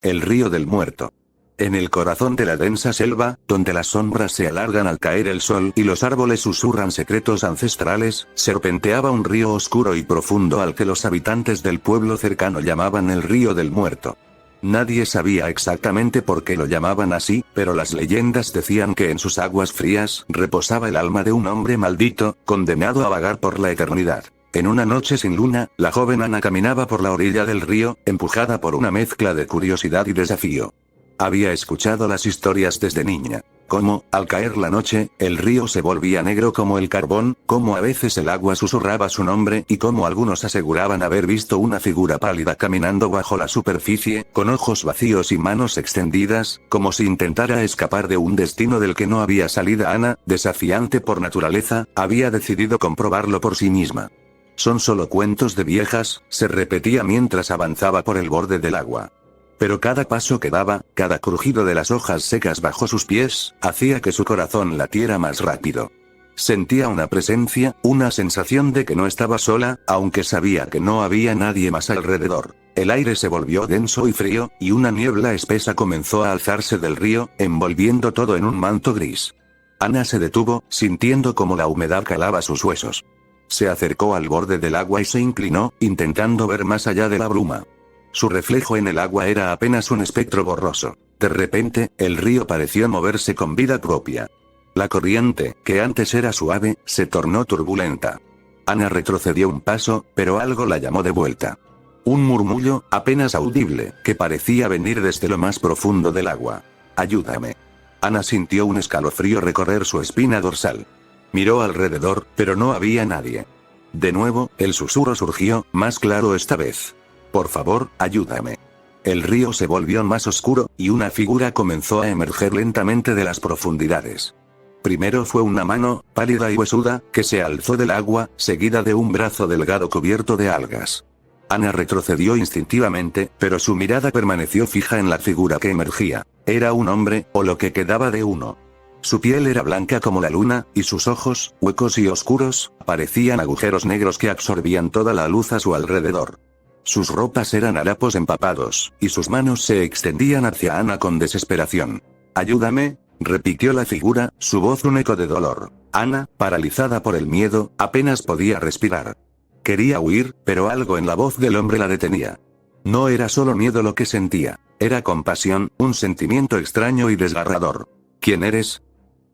el río del muerto. En el corazón de la densa selva, donde las sombras se alargan al caer el sol y los árboles susurran secretos ancestrales, serpenteaba un río oscuro y profundo al que los habitantes del pueblo cercano llamaban el río del muerto. Nadie sabía exactamente por qué lo llamaban así, pero las leyendas decían que en sus aguas frías reposaba el alma de un hombre maldito, condenado a vagar por la eternidad. En una noche sin luna, la joven Ana caminaba por la orilla del río, empujada por una mezcla de curiosidad y desafío. Había escuchado las historias desde niña. Cómo, al caer la noche, el río se volvía negro como el carbón, cómo a veces el agua susurraba su nombre y cómo algunos aseguraban haber visto una figura pálida caminando bajo la superficie, con ojos vacíos y manos extendidas, como si intentara escapar de un destino del que no había salida. Ana, desafiante por naturaleza, había decidido comprobarlo por sí misma. Son solo cuentos de viejas, se repetía mientras avanzaba por el borde del agua. Pero cada paso que daba, cada crujido de las hojas secas bajo sus pies, hacía que su corazón latiera más rápido. Sentía una presencia, una sensación de que no estaba sola, aunque sabía que no había nadie más alrededor. El aire se volvió denso y frío, y una niebla espesa comenzó a alzarse del río, envolviendo todo en un manto gris. Ana se detuvo, sintiendo como la humedad calaba sus huesos. Se acercó al borde del agua y se inclinó, intentando ver más allá de la bruma. Su reflejo en el agua era apenas un espectro borroso. De repente, el río pareció moverse con vida propia. La corriente, que antes era suave, se tornó turbulenta. Ana retrocedió un paso, pero algo la llamó de vuelta. Un murmullo, apenas audible, que parecía venir desde lo más profundo del agua. «Ayúdame». Ana sintió un escalofrío recorrer su espina dorsal. Miró alrededor, pero no había nadie. De nuevo, el susurro surgió, más claro esta vez. «Por favor, ayúdame». El río se volvió más oscuro, y una figura comenzó a emerger lentamente de las profundidades. Primero fue una mano, pálida y huesuda, que se alzó del agua, seguida de un brazo delgado cubierto de algas. Ana retrocedió instintivamente, pero su mirada permaneció fija en la figura que emergía. Era un hombre, o lo que quedaba de uno. Su piel era blanca como la luna, y sus ojos, huecos y oscuros, parecían agujeros negros que absorbían toda la luz a su alrededor. Sus ropas eran harapos empapados, y sus manos se extendían hacia Ana con desesperación. «Ayúdame», repitió la figura, su voz un eco de dolor. Ana, paralizada por el miedo, apenas podía respirar. Quería huir, pero algo en la voz del hombre la detenía. No era solo miedo lo que sentía, era compasión, un sentimiento extraño y desgarrador. «¿Quién eres?»,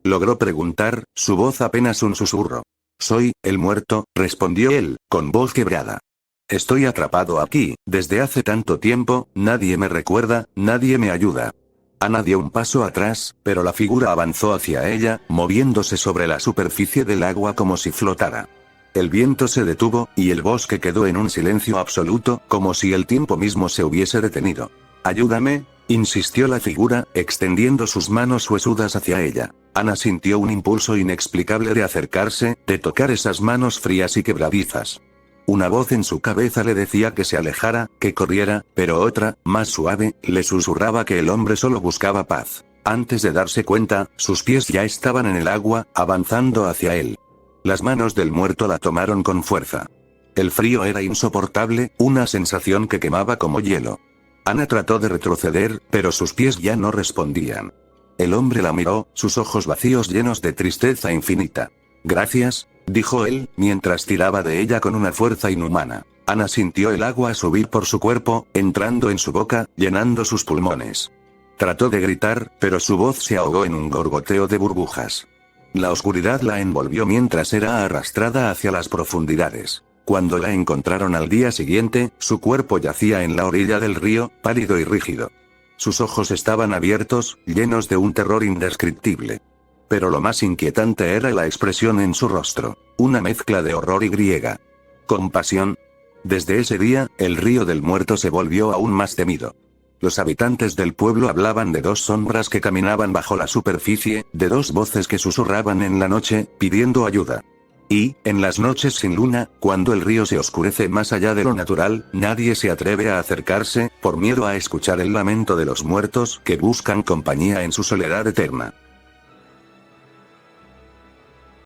logró preguntar, su voz apenas un susurro. «Soy, el muerto», respondió él, con voz quebrada. «Estoy atrapado aquí, desde hace tanto tiempo, nadie me recuerda, nadie me ayuda». Ana dio un paso atrás, pero la figura avanzó hacia ella, moviéndose sobre la superficie del agua como si flotara. El viento se detuvo, y el bosque quedó en un silencio absoluto, como si el tiempo mismo se hubiese detenido. «Ayúdame», insistió la figura, extendiendo sus manos huesudas hacia ella. Ana sintió un impulso inexplicable de acercarse, de tocar esas manos frías y quebradizas. Una voz en su cabeza le decía que se alejara, que corriera, pero otra, más suave, le susurraba que el hombre solo buscaba paz. Antes de darse cuenta, sus pies ya estaban en el agua, avanzando hacia él. Las manos del muerto la tomaron con fuerza. El frío era insoportable, una sensación que quemaba como hielo. Ana trató de retroceder, pero sus pies ya no respondían. El hombre la miró, sus ojos vacíos llenos de tristeza infinita. «Gracias», dijo él, mientras tiraba de ella con una fuerza inhumana. Ana sintió el agua subir por su cuerpo, entrando en su boca, llenando sus pulmones. Trató de gritar, pero su voz se ahogó en un gorgoteo de burbujas. La oscuridad la envolvió mientras era arrastrada hacia las profundidades. Cuando la encontraron al día siguiente, su cuerpo yacía en la orilla del río, pálido y rígido. Sus ojos estaban abiertos, llenos de un terror indescriptible. Pero lo más inquietante era la expresión en su rostro, una mezcla de horror y griega. Compasión. Desde ese día, el río del muerto se volvió aún más temido. Los habitantes del pueblo hablaban de dos sombras que caminaban bajo la superficie, de dos voces que susurraban en la noche, pidiendo ayuda. Y, en las noches sin luna, cuando el río se oscurece más allá de lo natural, nadie se atreve a acercarse, por miedo a escuchar el lamento de los muertos que buscan compañía en su soledad eterna.